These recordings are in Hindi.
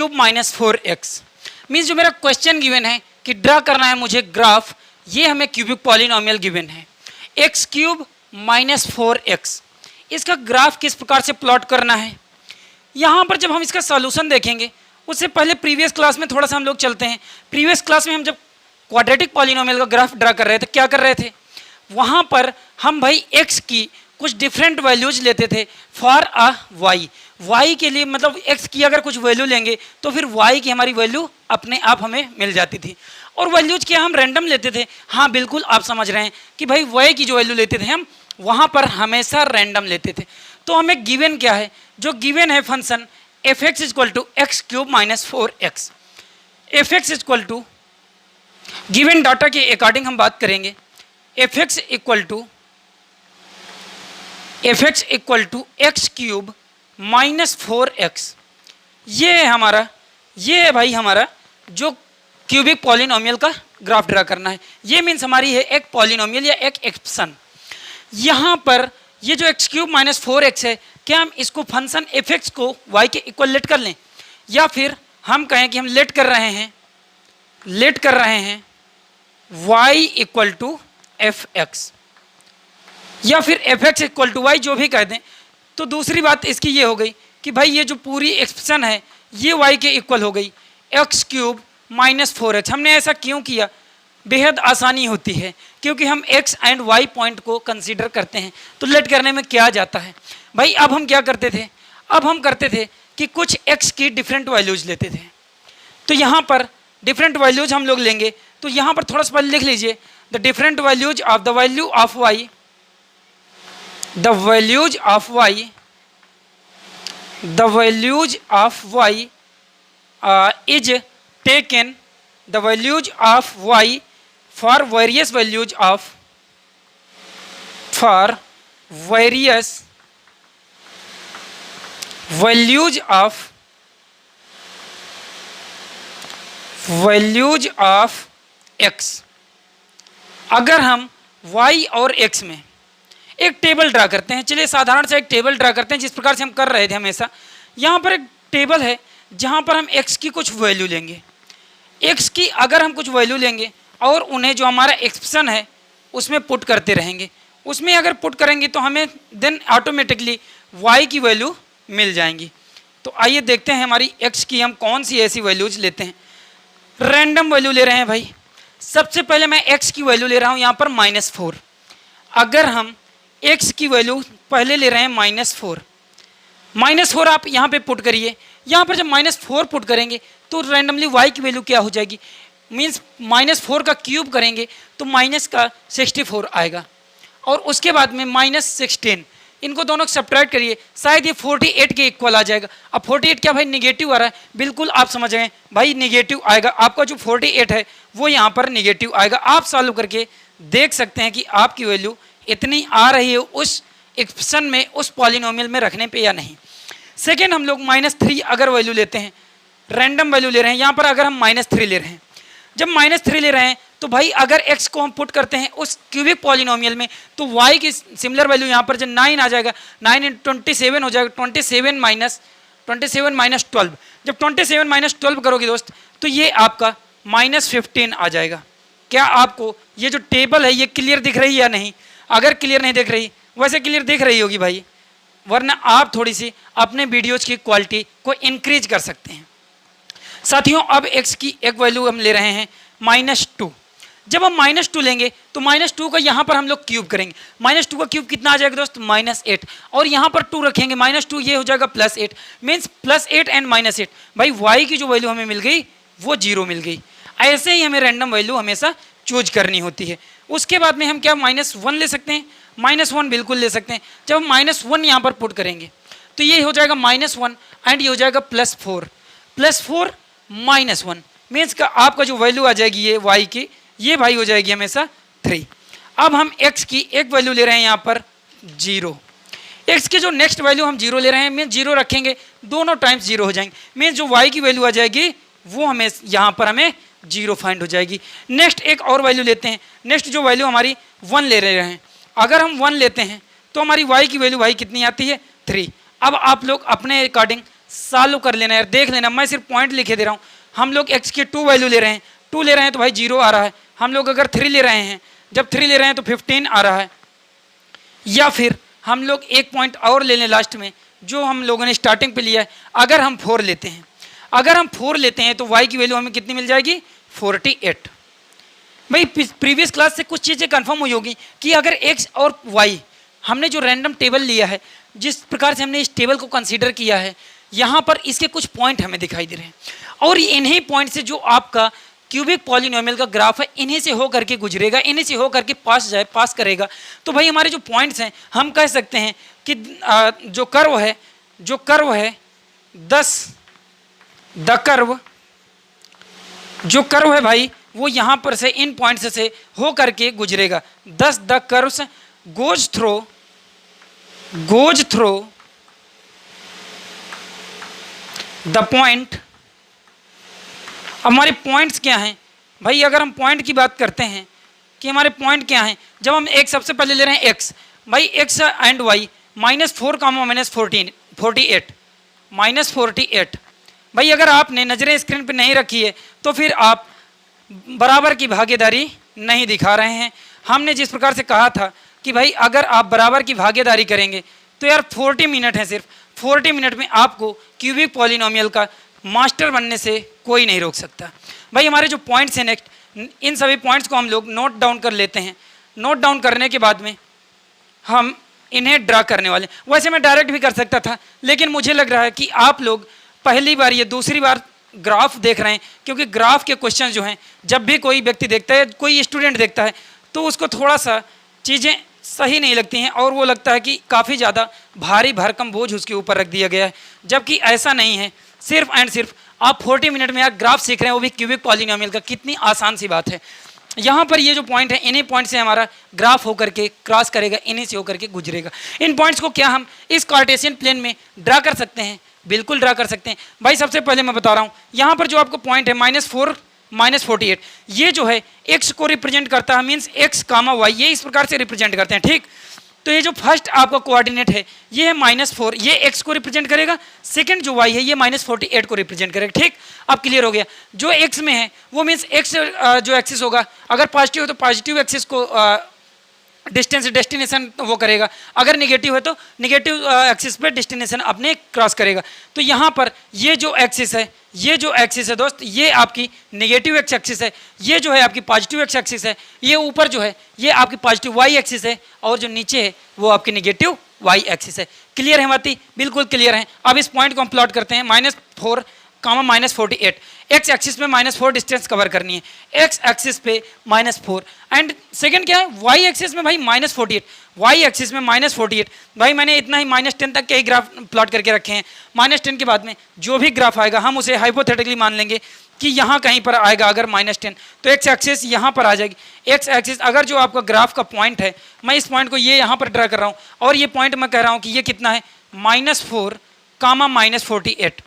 क्यूब माइनस 4x मीन्स जो मेरा क्वेश्चन गिवन है कि ड्रा करना है मुझे ग्राफ, ये हमें क्यूबिक पॉलिनोमियल गिवन है एक्स क्यूब माइनस 4x। इसका ग्राफ किस प्रकार से प्लॉट करना है, यहाँ पर जब हम इसका सॉल्यूशन देखेंगे उससे पहले प्रीवियस क्लास में थोड़ा सा हम लोग चलते हैं। प्रीवियस क्लास में हम जब क्वाड्रेटिक पॉलिनोमियल का ग्राफ ड्रा कर रहे थे क्या कर रहे थे, वहाँ पर हम भाई x की कुछ डिफरेंट वैल्यूज लेते थे फॉर अ y के लिए, मतलब x की अगर कुछ वैल्यू लेंगे तो फिर y की हमारी वैल्यू अपने आप हमें मिल जाती थी। और वैल्यूज क्या हम रैंडम लेते थे, हाँ बिल्कुल आप समझ रहे हैं कि भाई y की जो वैल्यू लेते थे हम वहाँ पर हमेशा रैंडम लेते थे। तो हमें गिवन क्या है, जो गिवन है function f x equal to x cube minus 4x। F x equal to given data के अकॉर्डिंग हम बात करेंगे, f x equal to x cube minus 4x। ये है हमारा, ये है भाई हमारा जो क्यूबिक पॉलिनोमियल का ग्राफ ड्रा करना है। ये मीन्स हमारी है एक पॉलिनोमियल या एक एक्सप्रेशन। यहाँ पर ये जो एक्स क्यूब माइनस 4x है, क्या हम इसको फंक्शन एफ एक्स को y के इक्वल लेट कर लें, या फिर हम कहें कि हम लेट कर रहे हैं y equal to f x, या फिर f x equal to y, जो भी कह दें। तो दूसरी बात इसकी ये हो गई कि भाई ये जो पूरी एक्सप्रेशन है ये y के इक्वल हो गई एक्स क्यूब माइनस 4x। हमने ऐसा क्यों किया, बेहद आसानी होती है क्योंकि हम x एंड y पॉइंट को कंसीडर करते हैं। तो लेट करने में क्या जाता है भाई, अब हम क्या करते थे, अब हम करते थे कि कुछ x की डिफरेंट वैल्यूज लेते थे। तो यहाँ पर डिफरेंट वैल्यूज हम लोग लेंगे, तो यहाँ पर थोड़ा सा पहले लिख लीजिए the different values of the value of y, the values of y is taken, the values of y for various values of x। अगर हम y और x में एक टेबल ड्रा करते हैं, चलिए साधारण सा एक टेबल ड्रा करते हैं जिस प्रकार से हम कर रहे थे हमेशा। यहाँ पर एक टेबल है जहाँ पर हम x की कुछ वैल्यू लेंगे, x की अगर हम कुछ वैल्यू लेंगे और उन्हें जो हमारा एक्सप्रेशन है उसमें पुट करते रहेंगे। उसमें अगर पुट करेंगे तो हमें देन ऑटोमेटिकली y की वैल्यू मिल जाएंगी। तो आइए देखते हैं हमारी x की हम कौन सी ऐसी वैल्यूज लेते हैं। रैंडम वैल्यू ले रहे हैं भाई। सबसे पहले मैं x की वैल्यू ले रहा हूँ यहाँ पर -4। अगर हम x की वैल्यू पहले ले रहे हैं -4 आप यहाँ पे पुट करिए। यहाँ पर जब -4 पुट करेंगे तो रैंडमली y की वैल्यू क्या हो जाएगी, मीन्स -4 का क्यूब करेंगे तो माइनस का 64 आएगा, और उसके बाद में -16, इनको दोनों को सब्ट्रैक्ट करिए, शायद ये 48 के इक्वल आ जाएगा। अब 48 क्या भाई निगेटिव आ रहा है, बिल्कुल आप समझ गए भाई निगेटिव आएगा। आपका जो 48 है वो यहाँ पर निगेटिव आएगा। आप सॉल्व करके देख सकते हैं कि आपकी वैल्यू इतनी आ रही है उस एक्सप्रेशन में, उस पॉलिनोमियल में रखने पे या नहीं। सेकेंड हम लोग -3 अगर वैल्यू लेते हैं, रैंडम वैल्यू ले रहे हैं। यहाँ पर अगर हम -3 ले रहे हैं, जब -3 ले रहे हैं तो भाई अगर x को हम पुट करते हैं उस क्यूबिक पॉलिनोमियल में तो y की सिमिलर वैल्यू यहाँ पर जब 9 आ जाएगा, 9 × 27 हो जाएगा, 27 माइनस 12। जब 27 माइनस 12 करोगे दोस्त तो ये आपका -15 आ जाएगा। क्या आपको ये जो टेबल है ये क्लियर दिख रही है या नहीं? अगर क्लियर नहीं दिख रही, वैसे क्लियर दिख रही होगी भाई, वरना आप थोड़ी सी अपने वीडियोज़ की क्वालिटी को इंक्रीज कर सकते हैं। साथियों अब x की एक वैल्यू हम ले रहे हैं -2। जब हम -2 लेंगे तो -2 का यहाँ पर हम लोग क्यूब करेंगे। -2 का क्यूब कितना आ जाएगा दोस्त, -8, और यहाँ पर 2 रखेंगे, -2 ये हो जाएगा +8, मीन्स +8 एंड -8। भाई y की जो वैल्यू हमें मिल गई वो 0 मिल गई। ऐसे ही हमें रैंडम वैल्यू हमेशा चूज करनी होती है। उसके बाद में हम क्या -1 ले सकते हैं, -1 बिल्कुल ले सकते हैं। जब हम -1 यहाँ पर पुट करेंगे तो ये हो जाएगा -1 एंड ये हो जाएगा +4 -1, मीन्स का आपका जो वैल्यू आ जाएगी ये y की, ये भाई हो जाएगी हमेशा 3। अब हम x की एक वैल्यू ले रहे हैं यहाँ पर 0। x की जो नेक्स्ट वैल्यू हम 0 ले रहे हैं, मीन्स 0 रखेंगे दोनों टाइम्स 0 हो जाएंगे, मीन्स जो y की वैल्यू आ जाएगी वो हमें यहाँ पर हमें 0 फाइंड हो जाएगी। नेक्स्ट एक और वैल्यू लेते हैं। नेक्स्ट जो वैल्यू हमारी 1 ले रहे हैं, अगर हम 1 लेते हैं तो हमारी y की वैल्यू भाई कितनी आती है 3। अब आप लोग अपने अकॉर्डिंग सॉल्व कर लेना यार, देख लेना, मैं सिर्फ पॉइंट लिखे दे रहा हूँ। हम लोग x की 2 वैल्यू ले रहे हैं, 2 ले रहे हैं तो भाई 0 आ रहा है। हम लोग अगर 3 ले रहे हैं, जब 3 ले रहे हैं तो 15 आ रहा है। या फिर हम लोग एक पॉइंट और ले लें लास्ट में, जो हम लोगों ने स्टार्टिंग पे लिया है। अगर हम 4 लेते हैं, अगर हम 4 लेते हैं तो y की वैल्यू हमें कितनी मिल जाएगी? 48। भाई प्रीवियस क्लास से कुछ चीज़ें कंफर्म हुई होगी कि अगर x और y, हमने जो रैंडम टेबल लिया है, जिस प्रकार से हमने इस टेबल को कंसीडर किया है, यहाँ पर इसके कुछ पॉइंट हमें दिखाई दे रहे हैं, और इन्हीं पॉइंट से जो आपका क्यूबिक पॉलिनोमियल का ग्राफ है, इन्हीं से हो करके गुजरेगा, इन्हीं से हो करके पास करेगा। तो भाई हमारे जो पॉइंट्स हैं, हम कह सकते हैं कि जो कर्व है 10, द कर्व जो कर्व है भाई, वो यहाँ पर से इन पॉइंट्स से हो करके गुजरेगा। 10 the curves goes through the point. अब हमारे पॉइंट्स क्या हैं भाई? अगर हम पॉइंट की बात करते हैं कि हमारे पॉइंट क्या हैं, जब हम एक सबसे पहले ले रहे हैं x, भाई x एंड y -4, -48 -48। भाई अगर आपने नज़रें स्क्रीन पर नहीं रखी है तो फिर आप बराबर की भागीदारी नहीं दिखा रहे हैं। हमने जिस प्रकार से कहा था कि भाई अगर आप बराबर की भागीदारी करेंगे तो यार 40 मिनट है, सिर्फ 40 मिनट में आपको क्यूबिक पॉलिनोमियल का मास्टर बनने से कोई नहीं रोक सकता। भाई हमारे जो पॉइंट्स हैं नेक्स्ट, इन सभी पॉइंट्स को हम लोग नोट डाउन कर लेते हैं। नोट डाउन करने के बाद में हम इन्हें ड्रा करने वाले। वैसे मैं डायरेक्ट भी कर सकता था, लेकिन मुझे लग रहा है कि आप लोग पहली बार या दूसरी बार ग्राफ देख रहे हैं, क्योंकि ग्राफ के क्वेश्चन जो हैं, जब भी कोई व्यक्ति देखता है, कोई स्टूडेंट देखता है, तो उसको थोड़ा सा चीज़ें सही नहीं लगती हैं और वो लगता है कि काफ़ी ज़्यादा भारी भरकम बोझ उसके ऊपर रख दिया गया है, जबकि ऐसा नहीं है। सिर्फ एंड सिर्फ आप 40 मिनट में यार ग्राफ सीख रहे हैं, वो भी क्यूबिक पॉलिनोमियल का। कितनी आसान सी बात है। यहाँ पर ये जो पॉइंट है, इन्हीं पॉइंट से हमारा ग्राफ होकर के क्रॉस करेगा, इन्हीं से होकर के गुजरेगा। इन पॉइंट्स को क्या हम इस कार्टेशियन प्लेन में ड्रा कर सकते हैं? बिल्कुल ड्रा कर सकते हैं। भाई सबसे पहले मैं बता रहा हूँ, यहाँ पर जो आपको पॉइंट है -4 -48, ये जो है x को रिप्रेजेंट करता है, मीन्स x, y, ये इस प्रकार से रिप्रेजेंट करते हैं, ठीक। तो ये जो फर्स्ट आपका कोऑर्डिनेट है, ये है -4, ये x को रिप्रेजेंट करेगा। सेकंड जो y है, ये -48 को रिप्रेजेंट करेगा, ठीक। अब क्लियर हो गया। जो x में है वो मीन्स x जो एक्सिस होगा, अगर पॉजिटिव हो तो पॉजिटिव एक्सिस को डिस्टेंस डेस्टिनेशन वो करेगा, अगर नेगेटिव है तो नेगेटिव एक्सिस पे डेस्टिनेशन अपने क्रॉस करेगा। तो यहाँ पर ये जो एक्सिस है, ये जो एक्सिस है दोस्त, ये आपकी नेगेटिव एक्स एक्सिस है, ये जो है आपकी पॉजिटिव एक्स एक्सिस है, ये ऊपर जो है ये आपकी पॉजिटिव वाई एक्सिस है, और जो नीचे है वो आपकी नेगेटिव वाई एक्सिस है। क्लियर है बाती? बिल्कुल क्लियर है। अब इस पॉइंट को हम प्लॉट करते हैं। -4, -48, एक्स एक्सिस में -4 डिस्टेंस कवर करनी है, एक्स एक्सिस पे -4, एंड सेकंड क्या है, वाई एक्सिस में भाई -48, वाई एक्सिस में -48। भाई मैंने इतना ही -10 तक के ही ग्राफ प्लॉट करके रखे हैं। -10 के बाद में जो भी ग्राफ आएगा हम उसे हाइपोथेटिकली मान लेंगे कि यहाँ कहीं पर आएगा। अगर -10 तो एक्स एक्सिस यहाँ पर आ जाएगी। एक्स एक्सिस अगर जो आपका ग्राफ का पॉइंट है, मैं इस पॉइंट को ये यहाँ पर ड्रा कर रहा हूँ, और ये पॉइंट मैं कह रहा हूँ कि ये कितना है, -4, -48,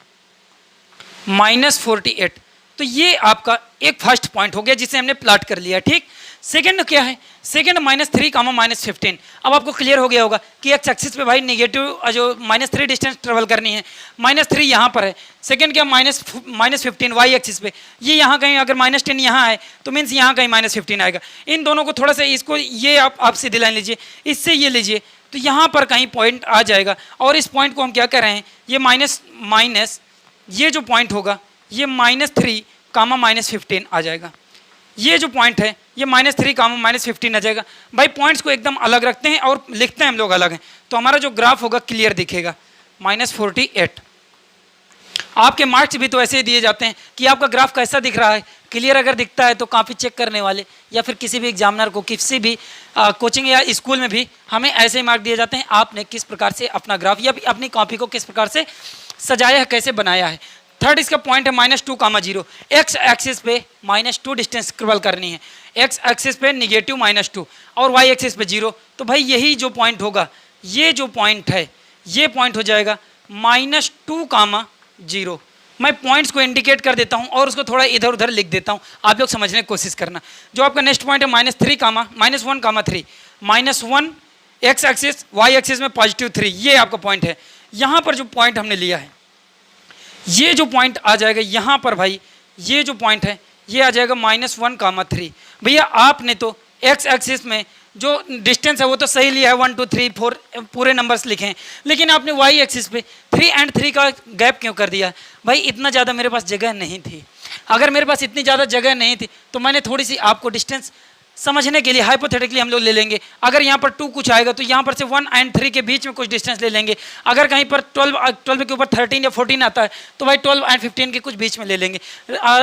-48। तो ये आपका एक फर्स्ट पॉइंट हो गया जिसे हमने प्लॉट कर लिया, ठीक। सेकंड क्या है, सेकंड -3, -15। अब आपको क्लियर हो गया होगा कि एक्स एक्सिस पे भाई नेगेटिव जो -3 डिस्टेंस ट्रेवल करनी है, -3 यहाँ पर है। सेकंड क्या, -15 वाई एक्सिस पे, ये यहाँ कहीं अगर -10 यहाँ है तो मीन्स यहाँ कहीं -15 आएगा। इन दोनों को थोड़ा सा, इसको ये आप सीधी लाइन लीजिए, इससे ये लीजिए, तो यहाँ पर कहीं पॉइंट आ जाएगा। और इस पॉइंट को हम क्या कर रहे हैं, ये माइनस ये जो पॉइंट होगा ये -3, -15 आ जाएगा। ये जो पॉइंट है ये -3, -15 आ जाएगा। भाई पॉइंट्स को एकदम अलग रखते हैं और लिखते हैं हम लोग अलग हैं, तो हमारा जो ग्राफ होगा क्लियर दिखेगा। -48। आपके मार्क्स भी तो ऐसे ही दिए जाते हैं कि आपका ग्राफ कैसा दिख रहा है। क्लियर अगर दिखता है तो काफ़ी चेक करने वाले या फिर किसी भी एग्जामिनर को, किसी भी कोचिंग या स्कूल में भी हमें ऐसे ही मार्क दिए जाते हैं, आपने किस प्रकार से अपना ग्राफ या अपनी कॉपी को किस प्रकार से सजाया है, कैसे बनाया है। थर्ड इसका पॉइंट है -2, 0। एक्स एक्सिस पे -2 डिस्टेंस ट्रेवल करनी है, एक्स एक्सिस पे नेगेटिव -2 और वाई एक्सिस पे 0। तो भाई यही जो पॉइंट होगा, ये जो पॉइंट है ये पॉइंट हो जाएगा -2, 0। मैं पॉइंट्स को इंडिकेट कर देता हूँ और उसको थोड़ा इधर उधर लिख देता हूँ, आप लोग समझने की कोशिश करना। जो आपका नेक्स्ट पॉइंट है -1, 3, -1 एक्स एक्सिस, वाई एक्सिस में +3, ये आपका पॉइंट है। यहाँ पर जो पॉइंट हमने लिया है ये जो पॉइंट आ जाएगा यहाँ पर भाई, ये जो पॉइंट है ये आ जाएगा -1,3। भैया आपने तो एक्स एक्सिस में जो डिस्टेंस है वो तो सही लिया है, 1 2 3 4 पूरे नंबर्स लिखे हैं, लेकिन आपने वाई एक्सिस पे 3 और 3 का गैप क्यों कर दिया? भाई इतना ज़्यादा मेरे पास जगह नहीं थी। अगर मेरे पास इतनी ज़्यादा जगह नहीं थी तो मैंने थोड़ी सी आपको डिस्टेंस समझने के लिए हाइपोथेटिकली हम लोग ले लेंगे। अगर यहाँ पर 2 कुछ आएगा तो यहाँ पर से 1 और 3 के बीच में कुछ डिस्टेंस ले लेंगे। अगर कहीं पर 12 के ऊपर 13 या 14 आता है तो भाई 12 और 15 के कुछ बीच में ले लेंगे।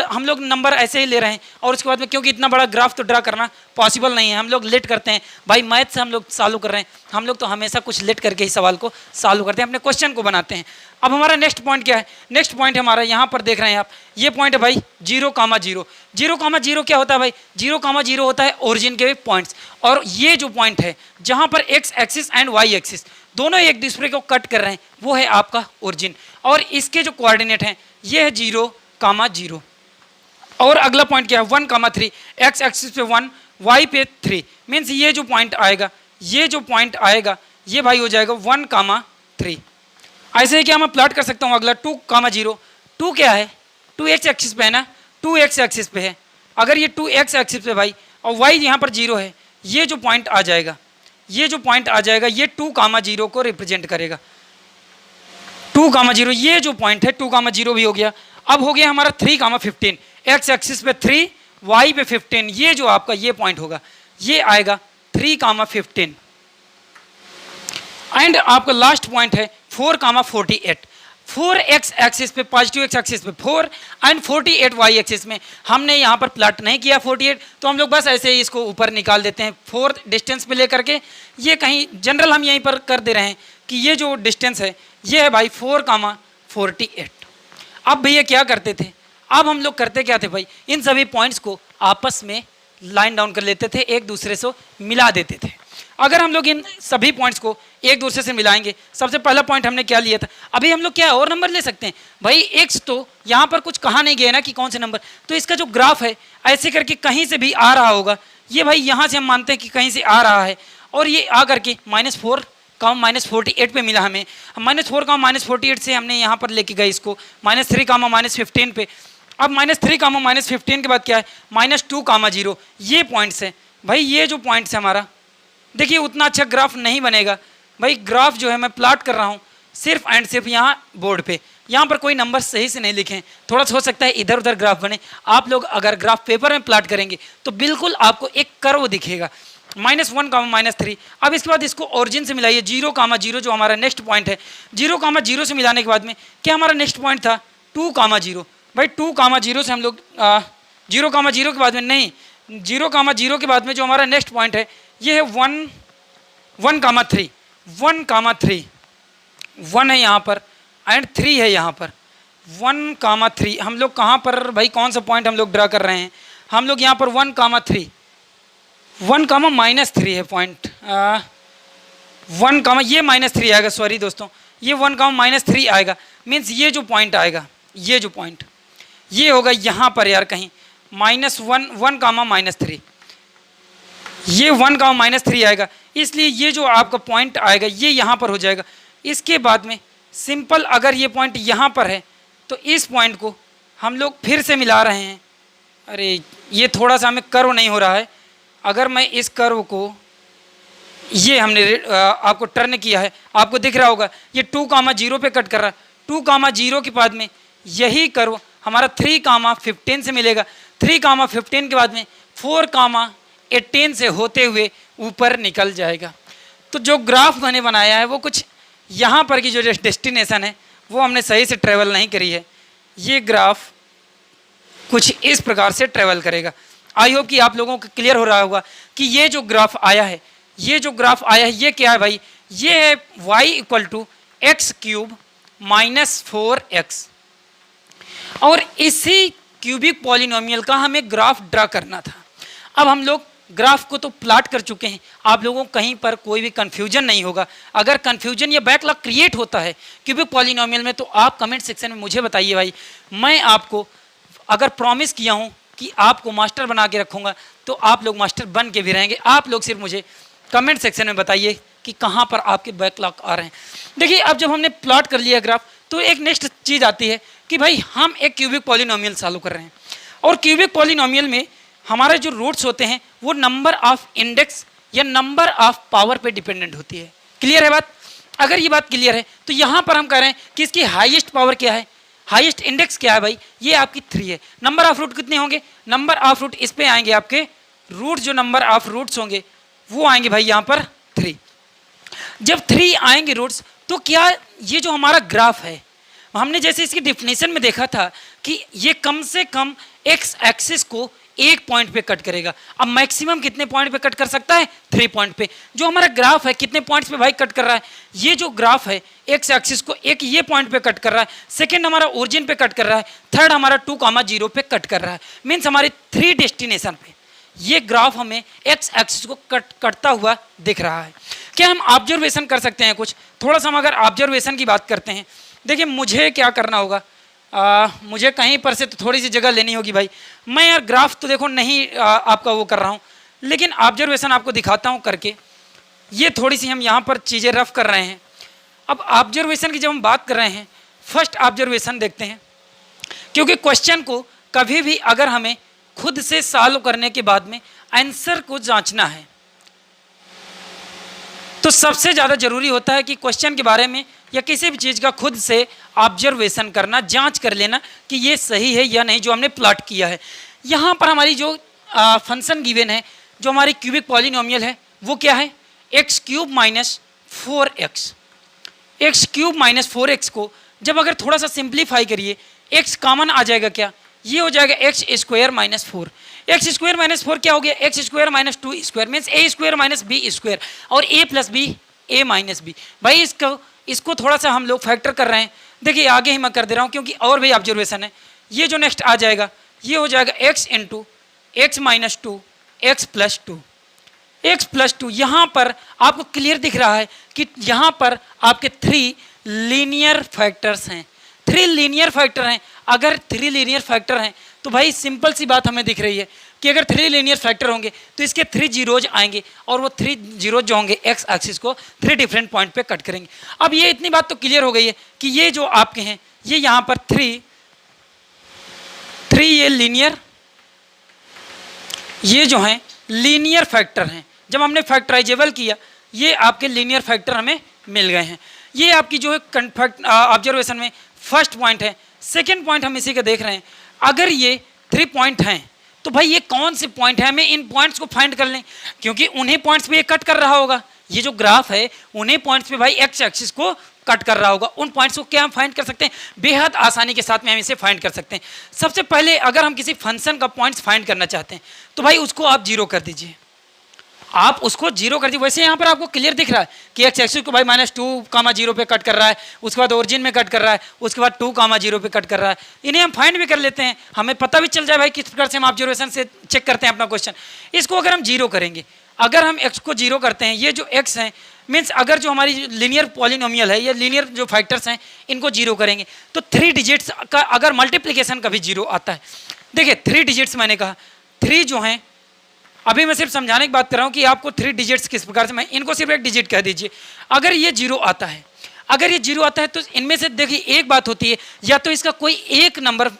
हम लोग नंबर ऐसे ही ले रहे हैं और उसके बाद में क्योंकि इतना बड़ा ग्राफ तो ड्रा करना पॉसिबल नहीं है, हम लोग लेट करते हैं भाई, मैथ से हम लोग सॉल्व कर रहे हैं, हम लोग तो हमेशा कुछ लेट करके ही सवाल को सॉल्व करते हैं, अपने क्वेश्चन को बनाते हैं। अब हमारा नेक्स्ट पॉइंट क्या है? नेक्स्ट पॉइंट हमारा यहाँ पर देख रहे हैं आप, ये पॉइंट है भाई 0,0। 0,0 क्या होता है भाई? 0,0 होता है ओरिजिन के पॉइंट्स, और ये जो पॉइंट है जहाँ पर x axis and y axis दोनों एक दूसरे को कट कर रहे हैं वो है आपका ओरिजिन, और इसके जो कोऑर्डिनेट हैं ये है 0,0। और अगला पॉइंट क्या है? 1,3। एक्स एक्सिस पे 1, वाई पे 3, मीन्स ये जो पॉइंट आएगा, ये जो पॉइंट आएगा ये भाई हो जाएगा 1,3। ऐसे ही क्या मैं प्लॉट कर सकता हूँ अगला 2,0। 2 क्या है? 2 एक्स एक्सिस पे है ना, 2 एक्स एक्सिस पे है। अगर ये 2 एक्स एक्सिस पे भाई और वाई यहाँ पर 0 है, ये जो पॉइंट आ जाएगा, ये जो पॉइंट आ जाएगा ये 2,0 को रिप्रेजेंट करेगा। 2,0 ये जो पॉइंट है 2,0 भी हो गया। अब हो गया हमारा 3,15। एक्स एक्सिस पे 3, वाई पे 15, ये जो आपका ये पॉइंट होगा ये आएगा 3,15। एंड आपका लास्ट पॉइंट है 4,48। 4 एक्स एक्सिस पे, पॉजिटिव एक्स एक्सिस पे 4 एंड 48 वाई एक्सिस में। हमने यहाँ पर प्लॉट नहीं किया 48, तो हम लोग बस ऐसे ही इसको ऊपर निकाल देते हैं 4 डिस्टेंस पे लेकर के। ये कहीं जनरल हम यहीं पर कर दे रहे हैं कि ये जो डिस्टेंस है ये है भाई 4,48। अब भैया क्या करते थे? अब हम लोग करते क्या थे भाई? इन सभी पॉइंट्स को आपस में लाइन डाउन कर लेते थे, एक दूसरे से मिला देते थे। अगर हम लोग इन सभी पॉइंट्स को एक दूसरे से मिलाएंगे, सबसे पहला पॉइंट हमने क्या लिया था, अभी हम लोग क्या और नंबर ले सकते हैं भाई। एक्स तो यहाँ पर कुछ कहा नहीं गया ना कि कौन से नंबर, तो इसका जो ग्राफ है ऐसे करके कहीं से भी आ रहा होगा। ये भाई यहाँ से हम मानते हैं कि कहीं से आ रहा है, और ये आ करके -4 का -48 पे मिला हमें। -4 का -48 से हमने यहाँ पर लेके गए इसको -3 का -15 पे। अब -3 का -15 के बाद क्या है? -2,0। ये पॉइंट्स है भाई, ये जो पॉइंट्स है हमारा, देखिए उतना अच्छा ग्राफ नहीं बनेगा भाई। ग्राफ जो है मैं प्लॉट कर रहा हूँ सिर्फ एंड सिर्फ यहाँ बोर्ड पे, यहाँ पर कोई नंबर सही से नहीं लिखे हैं, थोड़ा सा हो सकता है इधर उधर ग्राफ बने। आप लोग अगर ग्राफ पेपर में प्लॉट करेंगे तो बिल्कुल आपको एक कर्व दिखेगा -1 -3। अब इसके बाद इसको ओरिजिन से मिलाइए 0,0 जो हमारा नेक्स्ट पॉइंट है। 0,0 से मिलाने के बाद में क्या हमारा नेक्स्ट पॉइंट था? 2,0। भाई 2,0 से हम लोग 0,0 के बाद में नहीं, 0,0 के बाद में जो हमारा नेक्स्ट पॉइंट है ये है 1,3। 1,3 1 है यहाँ पर एंड 3 है यहाँ पर। 1,3 हम लोग कहाँ पर भाई, कौन सा पॉइंट हम लोग ड्रा कर रहे हैं? हम लोग यहाँ पर 1,3 1,-3 है पॉइंट। 1, ये -3 आएगा, सॉरी दोस्तों, ये 1,-3 आएगा। मीन्स ये जो पॉइंट आएगा, ये जो पॉइंट ये होगा यहाँ पर यार कहीं -1,-3, ये 1,-3 आएगा। इसलिए ये जो आपका पॉइंट आएगा ये यहाँ पर हो जाएगा। इसके बाद में सिंपल अगर ये पॉइंट यहाँ पर है तो इस पॉइंट को हम लोग फिर से मिला रहे हैं। अरे ये थोड़ा सा हमें कर्व नहीं हो रहा है। अगर मैं इस कर्व को, ये हमने आपको टर्न किया है, आपको दिख रहा होगा ये 2,0 पे कट कर रहा है। 2,0 के बाद में यही कर्व हमारा 3,15 से मिलेगा। 3,15 के बाद में 4,18 से होते हुए ऊपर निकल जाएगा। तो जो ग्राफ मैंने बनाया है वो कुछ यहाँ पर की जो डेस्टिनेशन है वो हमने सही से ट्रेवल नहीं करी है। ये ग्राफ कुछ इस प्रकार से ट्रेवल करेगा। आई होप कि आप लोगों को क्लियर हो रहा होगा कि ये जो ग्राफ आया है, ये जो ग्राफ आया है ये क्या है भाई? ये है y = x³ - 4x। और इसी क्यूबिक पॉलिनोमियल का हमें ग्राफ ड्रा करना था। अब हम लोग ग्राफ को तो प्लॉट कर चुके हैं, आप लोगों को कहीं पर कोई भी कन्फ्यूजन नहीं होगा। अगर कन्फ्यूजन या बैकलॉग क्रिएट होता है क्यूबिक पॉलिनोमियल में तो आप कमेंट सेक्शन में मुझे बताइए भाई। मैं आपको अगर प्रॉमिस किया हूँ कि आपको मास्टर बना के रखूँगा तो आप लोग मास्टर बन के भी रहेंगे। आप लोग सिर्फ मुझे कमेंट सेक्शन में बताइए कि कहाँ पर आपके बैकलॉग आ रहे हैं। देखिए अब जब हमने प्लॉट कर लिया ग्राफ तो एक नेक्स्ट चीज़ आती है कि भाई हम एक क्यूबिक पॉलिनोमियल सॉल्व कर रहे हैं और क्यूबिक पॉलिनोमियल में हमारे जो रूट्स होते हैं वो नंबर ऑफ इंडेक्स या नंबर ऑफ पावर पे डिपेंडेंट होती है। क्लियर है बात? अगर ये बात क्लियर है तो यहाँ पर हम कह रहे हैं कि इसकी हाईएस्ट पावर क्या है, हाईएस्ट इंडेक्स क्या है भाई, ये आपकी 3 है। नंबर ऑफ रूट कितने होंगे, नंबर ऑफ रूट इस पे आएंगे आपके रूट, जो नंबर ऑफ रूट्स होंगे वो आएंगे भाई यहाँ पर 3। जब 3 आएंगे रूट्स तो क्या ये जो हमारा ग्राफ है, हमने जैसे इसकी डिफिनेशन में देखा था कि ये कम से कम एक्स एक्सिस को एक पॉइंट पे कट करेगा। अब मैक्सिमम कितने पॉइंट पे कट कर सकता है, 3 पॉइंट पे। जो हमारा ग्राफ है कितने पॉइंट्स पे भाई कट कर रहा है, ये जो ग्राफ है एक्स एक्सिस को एक ये पॉइंट पे कट कर रहा है, सेकंड हमारा ओरिजिन पे कट कर रहा है, थर्ड हमारा 2,0 पे कट कर रहा है। मीन्स हमारे 3 डेस्टिनेशन पे ये ग्राफ हमें एक्स एक्सिस को कटता हुआ दिख रहा है। क्या हम ऑब्जर्वेशन कर सकते हैं कुछ? थोड़ा सा हम अगर ऑब्जर्वेशन की बात करते हैं, देखिए मुझे क्या करना होगा, मुझे कहीं पर से तो थोड़ी सी जगह लेनी होगी भाई। मैं यार ग्राफ तो देखो नहीं आपका वो कर रहा हूँ, लेकिन ऑब्जर्वेशन आपको दिखाता हूँ करके। ये थोड़ी सी हम यहाँ पर चीज़ें रफ कर रहे हैं। अब ऑब्जर्वेशन की जब हम बात कर रहे हैं, फर्स्ट ऑब्जर्वेशन देखते हैं, क्योंकि क्वेश्चन को कभी भी अगर हमें खुद से सॉल्व करने के बाद में आंसर को जांचना है तो सबसे ज़्यादा जरूरी होता है कि क्वेश्चन के बारे में या किसी भी चीज़ का खुद से ऑब्जर्वेशन करना, जांच कर लेना कि ये सही है या नहीं जो हमने प्लॉट किया है। यहाँ पर हमारी जो फंक्शन गिवन है, जो हमारी क्यूबिक पॉलिनोमियल है, वो क्या है, x³ - 4x। x³ - 4x को जब अगर थोड़ा सा सिंप्लीफाई करिए, x कॉमन आ जाएगा, क्या ये हो जाएगा x² - 4। x² - 4 क्या हो गया, x² - 2² मीन्स a² - b² और a + b a - b। भाई इसको थोड़ा सा हम लोग फैक्टर कर रहे हैं। देखिए आगे ही मैं कर दे रहा हूँ क्योंकि और भी ऑब्जर्वेशन है। ये जो नेक्स्ट आ जाएगा ये हो जाएगा x × x - 2 x + 2 x + 2। यहाँ पर आपको क्लियर दिख रहा है कि यहाँ पर आपके 3 लीनियर फैक्टर्स हैं, 3 लीनियर फैक्टर हैं। अगर 3 लीनियर फैक्टर हैं तो भाई सिंपल सी बात हमें दिख रही है कि अगर 3 लीनियर फैक्टर होंगे तो इसके 3 जीरोज आएंगे और वो 3 जीरोज जो होंगे एक्स एक्सिस को 3 डिफरेंट पॉइंट पे कट करेंगे। अब ये इतनी बात तो क्लियर हो गई है कि ये जो आपके हैं ये यहाँ पर 3 ये लीनियर, ये जो हैं लीनियर फैक्टर हैं। जब हमने फैक्टराइजेबल किया ये आपके लीनियर फैक्टर हमें मिल गए हैं। ये आपकी जो है ऑब्जर्वेशन में फर्स्ट पॉइंट है। सेकेंड पॉइंट हम इसी का देख रहे हैं, अगर ये 3 पॉइंट हैं तो भाई ये कौन से पॉइंट है, हमें इन पॉइंट्स को फाइंड कर लें क्योंकि उन्हीं पॉइंट्स पे ये कट कर रहा होगा। ये जो ग्राफ है उन्हीं पॉइंट्स पे भाई एक्स एक्सिस को कट कर रहा होगा। उन पॉइंट्स को क्या हम फाइंड कर सकते हैं, बेहद आसानी के साथ में हम इसे फाइंड कर सकते हैं। सबसे पहले अगर हम किसी फंक्शन का पॉइंट्स फाइंड करना चाहते हैं तो भाई उसको आप 0 कर दीजिए, आप उसको 0 कर दीजिए। वैसे यहाँ पर आपको क्लियर दिख रहा है कि एक्स एक्सिस को भाई -2,0 पे कट कर रहा है, उसके बाद ओरिजिन में कट कर रहा है, उसके बाद 2,0 पे कट कर रहा है। इन्हें हम फाइंड भी कर लेते हैं, हमें पता भी चल जाए भाई किस प्रकार से हम ऑब्जर्वेशन से चेक करते हैं अपना क्वेश्चन। इसको अगर हम 0 करेंगे, अगर हम x को 0 करते हैं, ये जो x है मीन्स अगर जो हमारी लीनियर पॉलिनोमियल है या लीनियर जो फैक्टर्स हैं इनको 0 करेंगे तो 3 डिजिट्स का अगर मल्टीप्लिकेशन का भी 0 आता है। देखिए 3 डिजिट्स मैंने कहा, 3 जो हैं, अभी मैं सिर्फ समझाने की बात कर रहा हूँ कि आपको 3 डिजिट्स किस प्रकार से, मैं इनको सिर्फ एक डिजिट कह दीजिए। अगर ये 0 आता है, अगर ये 0 आता है तो इनमें से देखिए एक बात होती है, या तो इसका कोई एक नंबर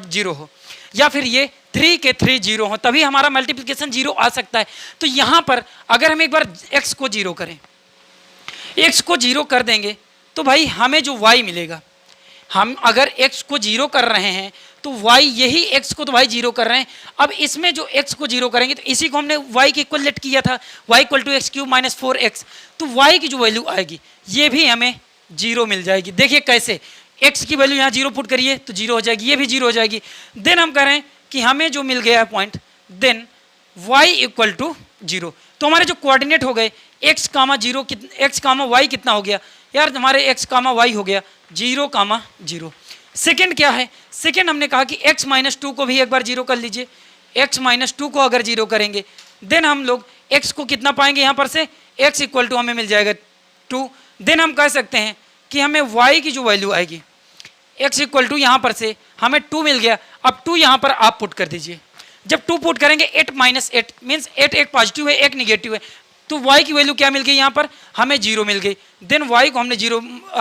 0 हो या फिर ये 3 के 3 0 हो, तभी हमारा मल्टीप्लिकेशन 0 आ सकता है। तो यहाँ पर अगर हम एक बार x को 0 करें, x को 0 कर देंगे तो भाई हमें जो y मिलेगा, हम अगर x को 0 कर रहे हैं तो y यही x को तो भाई 0 कर रहे हैं। अब इसमें जो x को 0 करेंगे तो इसी को हमने y के इक्वल लेट किया था, y = x³ - 4x। तो y की जो वैल्यू आएगी ये भी हमें 0 मिल जाएगी। देखिए कैसे, x की वैल्यू यहाँ 0 पुट करिए तो 0 हो जाएगी, ये भी 0 हो जाएगी। देन हम कह रहे हैं कि हमें जो मिल गया है पॉइंट, देन y = 0। तो हमारे जो कोऑर्डिनेट हो गए x, 0 x, y कितना हो गया यार, हमारे x, y हो गया 0, 0। सेकेंड क्या है, सेकेंड हमने कहा कि x - 2 को भी एक बार 0 कर लीजिए। x - 2 को अगर 0 करेंगे देन हम लोग x को कितना पाएंगे, यहाँ पर से x = हमें मिल जाएगा 2। देन हम कह सकते हैं कि हमें y की जो वैल्यू आएगी, x = यहाँ पर से हमें 2 मिल गया। अब 2 यहाँ पर आप पुट कर दीजिए। जब 2 पुट करेंगे 8 - 8 मीन्स 8 एक पॉजिटिव है, एक निगेटिव है, तो y की वैल्यू क्या मिल गई, यहाँ पर हमें 0 मिल गई। देन y को हमने 0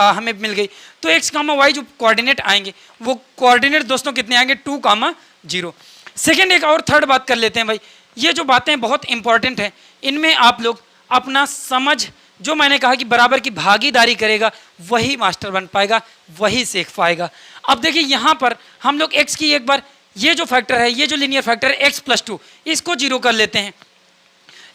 हमें मिल गई। तो x कामा y जो कोऑर्डिनेट आएंगे वो कोऑर्डिनेट दोस्तों कितने आएंगे 2 कामा 0। सेकेंड एक और थर्ड बात कर लेते हैं भाई, ये जो बातें बहुत इंपॉर्टेंट हैं इनमें आप लोग अपना समझ, जो मैंने कहा कि बराबर की भागीदारी करेगा वही मास्टर बन पाएगा, वही सीख पाएगा। अब देखिए यहाँ पर हम लोग x की एक बार ये जो फैक्टर है, ये जो लीनियर फैक्टर है x+2, इसको 0 कर लेते हैं।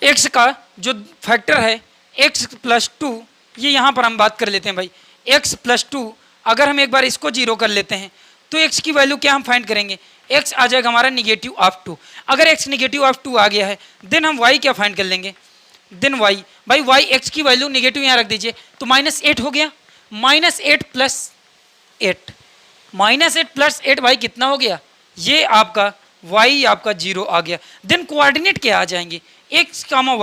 x का जो फैक्टर है x+2, ये यहाँ पर हम बात कर लेते हैं भाई x+2, अगर हम एक बार इसको 0 कर लेते हैं तो x की वैल्यू क्या हम फाइंड करेंगे, x आ जाएगा हमारा -2। अगर x -2 आ गया है देन हम y क्या फाइंड कर लेंगे, देन y भाई y x की वैल्यू नेगेटिव यहाँ रख दीजिए तो -8 हो गया। -8 + 8, -8 + 8 भाई कितना हो गया, ये आपका y आपका 0 आ गया। देन कोऑर्डिनेट क्या आ जाएंगे x कामा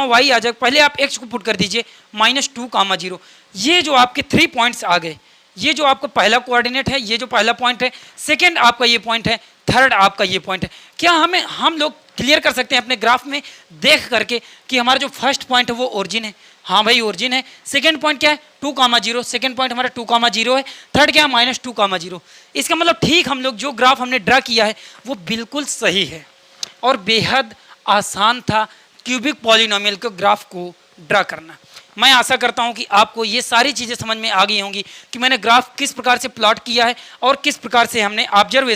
y आ जाए, पहले आप x को पुट कर दीजिए -2 कामा 0। ये जो आपके 3 पॉइंट्स आ गए, ये जो आपका पहला कोऑर्डिनेट है, ये जो पहला पॉइंट है, सेकंड आपका ये पॉइंट है, थर्ड आपका ये पॉइंट है। क्या हम लोग क्लियर कर सकते हैं अपने ग्राफ में देख करके कि हमारा जो फर्स्ट पॉइंट है वो ओरिजिन है, हाँ भाई ओरिजिन है। सेकंड पॉइंट क्या है 2 कामा 0, सेकंड पॉइंट हमारा 2 कामा 0 है, थर्ड क्या है -2 कामा 0। इसका मतलब ठीक हम लोग जो ग्राफ हमने ड्रा किया है वो बिल्कुल सही है और बेहद आसान था क्यूबिक पॉलिनोमियल के ग्राफ को ड्रा करना। मैं आशा करता हूं कि आपको ये सारी चीज़ें समझ में आ गई होंगी कि मैंने ग्राफ किस प्रकार से प्लॉट किया है और किस प्रकार से हमने ऑब्जर्वेशन